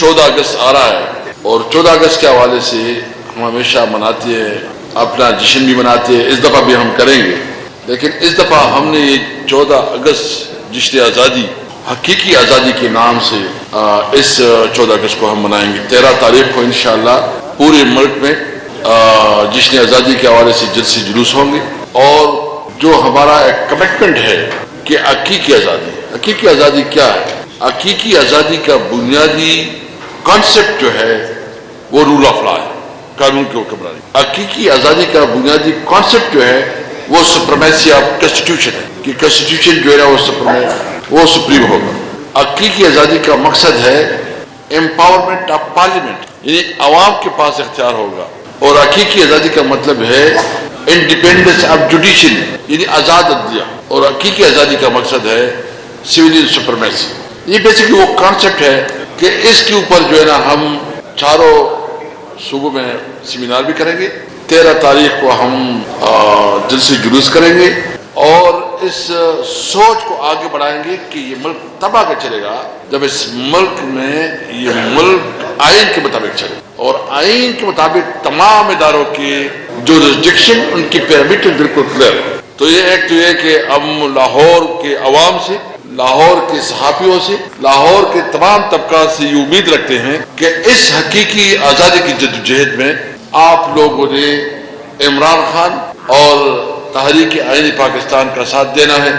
14 अगस्त आ रहा है और 14 अगस्त के हवाले से हम हमेशा मनाते हैं, अपना जश्न भी मनाते हैं, इस दफ़ा भी हम करेंगे। लेकिन इस दफ़ा हमने ये 14 अगस्त जश्न आज़ादी, हकीकी आज़ादी के नाम से इस 14 अगस्त को हम मनाएंगे। 13 तारीख को इंशाअल्लाह पूरे मुल्क में जश्न आज़ादी के हवाले से जलसे जुलूस होंगे और जो हमारा एक कमिटमेंट है कि हकीकी आज़ादी क्या है? हकीकी आज़ादी का बुनियादी कॉन्सेप्ट जो है वो रूल ऑफ लॉ है, कानून की हुक्मरानी। हकीकी आज़ादी का बुनियादी कॉन्सेप्ट जो है वो सुप्रीमेसी ऑफ कॉन्स्टिट्यूशन है कि कॉन्स्टिट्यूशन जो है वो सुप्रीम होगा। हकीकी आज़ादी का मकसद है एम्पावरमेंट ऑफ पार्लियामेंट, यानी अवाम के पास इख्तियार होगा। और हकीकी आज़ादी का मतलब है इंडिपेंडेंस ऑफ जुडिशरी, यानी आज़ाद अदलिया। और हकीकी आज़ादी का मकसद है सिविलियन सुप्रीमेसी। ये बेसिकली वो कॉन्सेप्ट है कि इसके ऊपर जो है ना हम चारों सूबों में सेमिनार भी करेंगे। 13 तारीख को हम जलसे जुलूस करेंगे और इस सोच को आगे बढ़ाएंगे कि ये मुल्क तब आगे चलेगा जब इस मुल्क में ये मुल्क आइन के मुताबिक चले और आइन के मुताबिक तमाम इदारों के जो रिस्ट्रिक्शन उनकी पिरामिड बिल्कुल क्लियर है। तो ये एक तो ये कि हम लाहौर के अवाम से, लाहौर के सहाफियों से, लाहौर के तमाम तबका से ये उम्मीद रखते हैं कि इस हकीकी आज़ादी की जद्दोजहद में आप लोगों ने इमरान खान और तहरीक आईन पाकिस्तान का साथ देना है।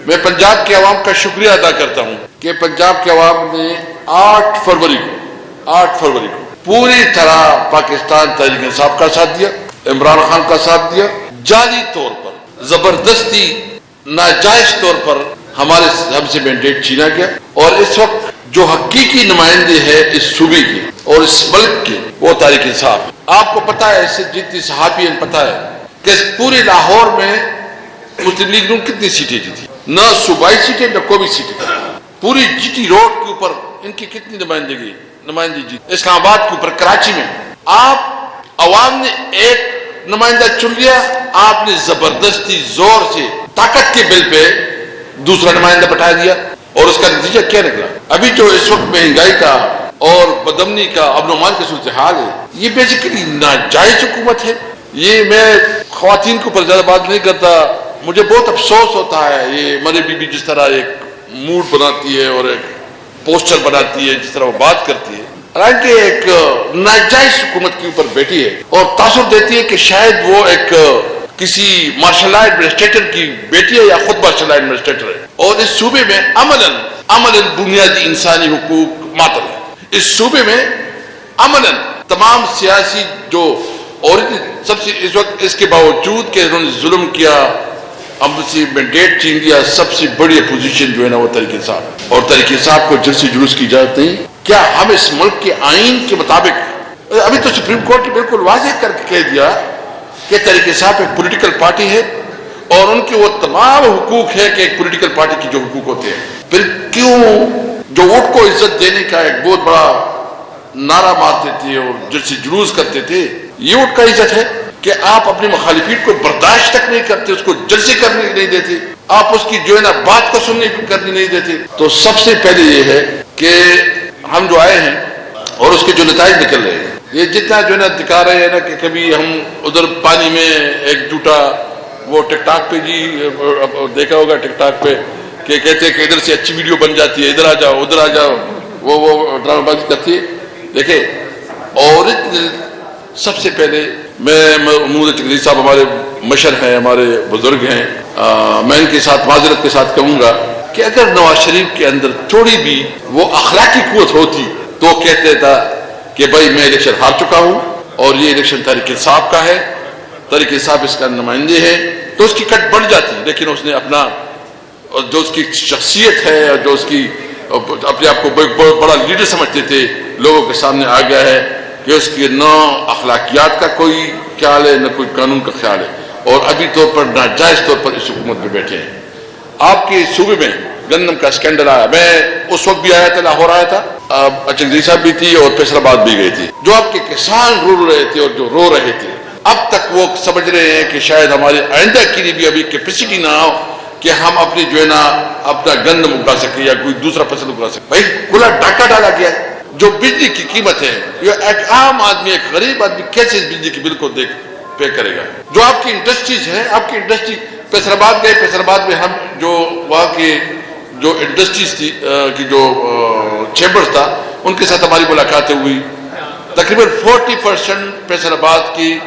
मैं पंजाब के अवाम का शुक्रिया अदा करता हूँ कि पंजाब के अवाम ने 8 फरवरी को पूरी तरह पाकिस्तान तहरीक इंसाफ का साथ दिया, इमरान खान का साथ दिया। जाली तौर पर, जबरदस्ती, नाजायज तौर पर हमसे मैंडेट छीना गया और इस वक्त जो हकीकी नुमाइंदे है इस सूबे के और इस मुल्क के वो तहरीक इंसाफ। आपको पता है, इससे जितनी सहाफी पता है कि इस पूरे लाहौर में मुस्लिम लीग ने कितनी सीटें जीती, न सूबाई सीटें न कोई सीटें। पूरी जीटी रोड के ऊपर इनकी कितनी नुमाइंदगी जीती। इस्लामाबाद के ऊपर, कराची में आप अवाम ने एक नुमाइंदा चुन लिया, आपने जबरदस्ती जोर से ताकत के बिल पे दूसरा नुमाइंदा बैठा दिया और उसका नतीजा क्या निकला? अभी जो इस वक्त महंगाई का और बदमनी का अमन का सूरत हाल है, ये बेसिकली नाजायज हुकूमत है। ये मैं ख्वातीन के ऊपर ज्यादा बात नहीं करता, मुझे बहुत अफसोस होता है ये मरे बीबी जिस तरह एक मूड बनाती है और एक पोस्टर बनाती है, जिस तरह वो बात करती है, हालांकि एक नाजायज हुकूमत के ऊपर बैठी है और तासुर देती है कि शायद वो एक किसी मार्शल एडमिनिस्ट्रेटर की बेटी है या खुद मार्शल एडमिनिस्ट्रेटर है। और इस सूबे में अमलन बुनियादी इंसानी हुकूक मातल है। इस सूबे में अमलन तमाम सियासी जो और सबसे इस वक्त इसके बावजूद कि उन्होंने जुल्म किया, हमसे मैंडेट छीन लिया, सबसे बड़ी अपोजिशन जो है ना वो तहरीक इंसाफ। और तहरीक इंसाफ को जलसे जुलूस की इजाजत नहीं। क्या हम इस मुल्क के आइन के मुताबिक, अभी तो सुप्रीम कोर्ट ने बिल्कुल वाज़ेह करके कह दिया कि तहरीक इंसाफ एक पॉलिटिकल पार्टी है और उनके वो तमाम हुकूक है कि एक पॉलिटिकल पार्टी के जो हुकूक होते हैं। फिर क्यों जो वोट को इज्जत देने का एक बहुत बड़ा नारा मारते थे और जलसे जुलूस करते थे, ये वोट का इज्जत है कि आप अपने मुखालिफिन को बर्दाश्त तक नहीं करते, उसको जलसे करने नहीं देते, आप उसकी जो है ना बात को सुनने करने नहीं देते। तो सबसे पहले ये है कि हम जो आए हैं और उसके जो नताइज निकल रहे हैं, ये जितना जो है ना दिखा रहे हैं ना कि कभी हम उधर पानी में एक जूटा, वो टिकटॉक पे जी देखा होगा टिकटॉक पे कि कहते हैं कि इधर से अच्छी वीडियो बन जाती है, इधर आ जाओ उधर आ जाओ, वो ड्रामाबाजी करती है। देखे, और सबसे पहले मैं महमूद चकली साहब हमारे मशर हैं, हमारे बुजुर्ग हैं, मैं इनके साथ माजरत के साथ कहूँगा कि अगर नवाज शरीफ के अंदर थोड़ी भी वो अखलाकी कुव्वत होती तो कहते था कि भाई मैं इलेक्शन हार चुका हूँ और ये इलेक्शन तहरीक इंसाफ का है, तहरीक इंसाफ इसका नुमाइंदे है, तो उसकी कट बढ़ जाती। लेकिन उसने अपना जो उसकी शख्सियत है और जो उसकी अपने आप को बहुत बड़ा लीडर समझते थे, लोगों के सामने आ गया है कि उसके न अखलाकियात का कोई ख्याल है न कोई कानून का ख्याल है और अभी तौर पर नाजायज तौर पर इस हुकूमत में बैठे हैं। आपके सूबे में गंदम का स्कैंडल आया, मैं उस वक्त भी आया था, लाहौर आया था, चंगरी साहब भी थी और फैसलाबाद भी गई थी। जो आपके किसान रो रहे थे और जो रो रहे थे, अब तक वो समझ रहे हैं कि शायद हमारे आइंदा के लिए भी अभी कैपेसिटी ना हो कि हम अपनी जो है ना अपना गंदम उगा सके या कोई दूसरा फसल उगा सके। भाई खुला डाका डाला गया है, جو بجلی کی قیمت ہے، یہ ایک عام آدمی، ایک غریب آدمی کیسے اس بجلی کے بل کو پے کرے گا؟ جو آپ کی انڈسٹریز ہے، آپ کی انڈسٹری فیصل آباد گئے، فیصل آباد میں ہم جو وہاں کے جو انڈسٹریز تھی کی جو چیمبرز تھا ان کے ساتھ ہماری ملاقاتیں ہوئی. تقریباً 40% فیصل آباد کی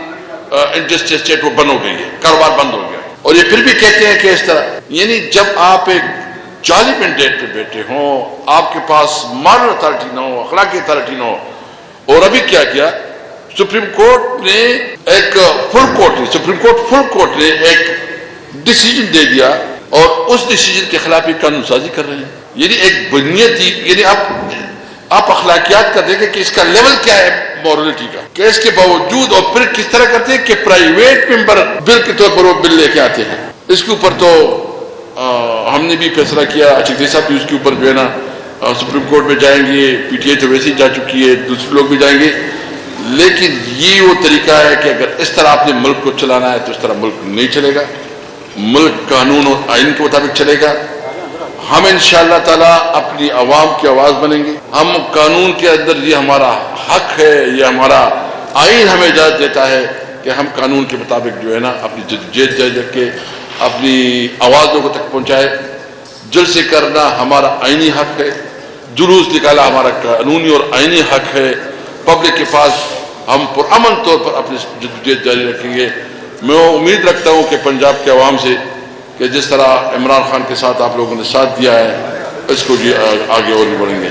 انڈسٹری اسٹیٹ وہ بند ہو گئی ہے، کاروبار بند ہو گیا. اور یہ پھر بھی کہتے ہیں کہ اس طرح، یعنی جب آپ ایک جعلی مینڈیٹ پہ بیٹھے ہوں، آپ کے پاس مارل اتھارٹی نہ ہو، اخلاقی اتھارٹی نہ ہو. اور ابھی کیا کیا سپریم کورٹ نے ایک فل کورٹ نے ایک ڈیسیجن دے دیا اور اس ڈیسیجن کے خلاف ایک قانون سازی کر رہے ہیں. یعنی ایک بنیادی، یعنی آپ اخلاقیات کا دیکھیں کہ اس کا لیول کیا ہے مورلٹی کا، کہ اس کے باوجود اور پھر کس طرح کرتے ہیں کہ پرائیویٹ ممبر بل کے طور پر وہ بل لے کے آتے ہیں. اس کے اوپر تو ہم نے بھی فیصلہ کیا، اچھے صاحب بھی اس کے اوپر جو ہے نا سپریم کورٹ میں جائیں گے، پی ٹی آئی تو ویسے ہی جا چکی ہے، دوسرے لوگ بھی جائیں گے. لیکن یہ وہ طریقہ ہے کہ اگر اس طرح آپ نے ملک کو چلانا ہے تو اس طرح ملک نہیں چلے گا. ملک قانون اور آئین کے مطابق چلے گا. ہم انشاءاللہ تعالیٰ اپنی عوام کی آواز بنیں گے. ہم قانون کے اندر، یہ ہمارا حق ہے، یہ ہمارا آئین ہمیں اجازت دیتا ہے کہ ہم قانون کے مطابق جو ہے نا اپنی جدوجہد جاری رکھ کے اپنی آواز لوگوں تک پہنچائے. جلسے کرنا ہمارا آئینی حق ہے، جلوس نکالا ہمارا قانونی اور آئینی حق ہے. پبلک کے پاس ہم پرامن طور پر اپنی جدوجہد جاری رکھیں گے. میں امید رکھتا ہوں کہ پنجاب کے عوام سے کہ جس طرح عمران خان کے ساتھ آپ لوگوں نے ساتھ دیا ہے، اس کو آگے اور بھی بڑھیں گے.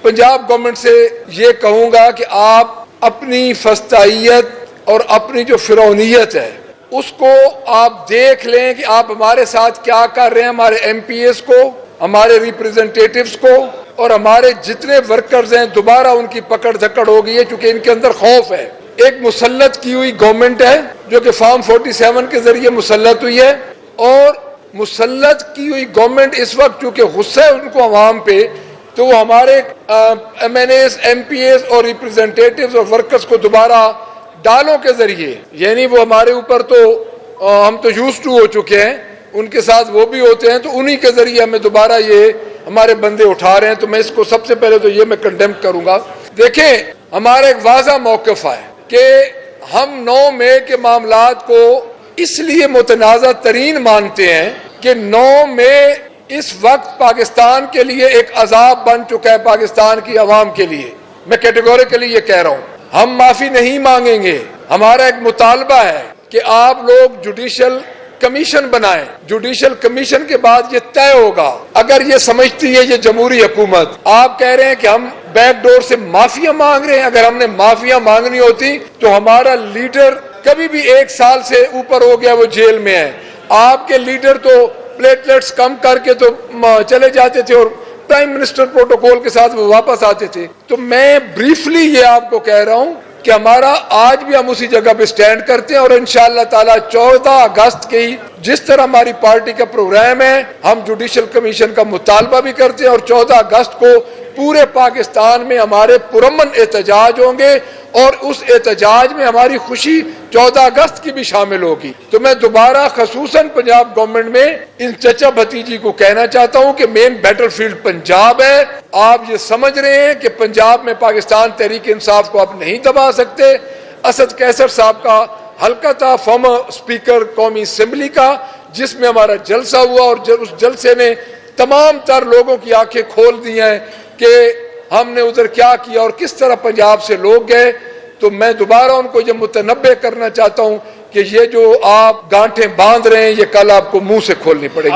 پنجاب گورنمنٹ سے یہ کہوں گا کہ آپ اپنی فسطائیت اور اپنی جو فرعونیت ہے اس کو آپ دیکھ لیں کہ آپ ہمارے ساتھ کیا کر رہے ہیں. ہمارے ایم پی ایس کو، ہمارے ریپریزنٹیٹیوز کو اور ہمارے جتنے ورکرز ہیں دوبارہ ان کی پکڑ دھکڑ ہو گئی ہے، کیونکہ ان کے اندر خوف ہے. ایک مسلط کی ہوئی گورنمنٹ ہے جو کہ فارم 47 کے ذریعے مسلط ہوئی ہے، اور مسلط کی ہوئی گورنمنٹ اس وقت چونکہ غصہ ہے ان کو عوام پہ، تو وہ ہمارے M N As, M P As اور ریپریزنٹیٹیوز اور ورکرز کو دوبارہ ڈالوں کے ذریعے، یعنی وہ ہمارے اوپر تو ہم تو یوز ٹو ہو چکے ہیں، ان کے ساتھ وہ بھی ہوتے ہیں، تو انہی کے ذریعے ہمیں دوبارہ یہ ہمارے بندے اٹھا رہے ہیں. تو میں اس کو سب سے پہلے تو یہ میں کنڈیم کروں گا. دیکھیں ہمارا ایک واضح موقف ہے کہ ہم 9 مئی کے معاملات کو اس لیے متنازع ترین مانتے ہیں کہ 9 مئی اس وقت پاکستان کے لیے ایک عذاب بن چکا ہے، پاکستان کی عوام کے لیے. میں کیٹیگوریکلی یہ کہہ رہا ہوں، ہم معافی نہیں مانگیں گے. ہمارا ایک مطالبہ ہے کہ آپ لوگ جوڈیشل کمیشن بنائیں. جوڈیشل کمیشن کے بعد یہ طے ہوگا. اگر یہ سمجھتی ہے یہ جمہوری حکومت، آپ کہہ رہے ہیں کہ ہم بیک ڈور سے معافیاں مانگ رہے ہیں، اگر ہم نے معافیاں مانگنی ہوتی تو ہمارا لیڈر کبھی بھی 1 سال سے اوپر ہو گیا، وہ جیل میں ہے. آپ کے لیڈر تو پلیٹلیٹس کم کر کے تو چلے جاتے تھے اور پرائم منسٹر پروٹوکول کے ساتھ وہ واپس آتے تھے. تو میں بریفلی یہ آپ کو کہہ رہا ہوں کہ ہمارا آج بھی ہم اسی جگہ پہ سٹینڈ کرتے ہیں، اور انشاءاللہ تعالی 14 اگست کی جس طرح ہماری پارٹی کا پروگرام ہے، ہم جوڈیشل کمیشن کا مطالبہ بھی کرتے ہیں، اور 14 اگست کو پورے پاکستان میں ہمارے پرامن احتجاج ہوں گے، اور اس احتجاج میں ہماری خوشی 14 اگست کی بھی شامل ہوگی. تو میں دوبارہ خصوصاً پنجاب گورنمنٹ میں ان چچا بھتیجی کو کہنا چاہتا ہوں کہ مین بیٹل فیلڈ پنجاب ہے. آپ یہ سمجھ رہے ہیں کہ پنجاب میں پاکستان تحریک انصاف کو آپ نہیں دبا سکتے. اسد کیسر صاحب کا حلقہ تھا فارمر اسپیکر قومی اسمبلی کا، جس میں ہمارا جلسہ ہوا، اور اس جلسے نے تمام تر لوگوں کی آنکھیں کھول دی ہیں کہ ہم نے ادھر کیا کیا اور کس طرح پنجاب سے لوگ گئے. تو میں دوبارہ ان کو یہ متنبہ کرنا چاہتا ہوں کہ یہ جو آپ گانٹھیں باندھ رہے ہیں یہ کل آپ کو منہ سے کھولنی پڑے گی.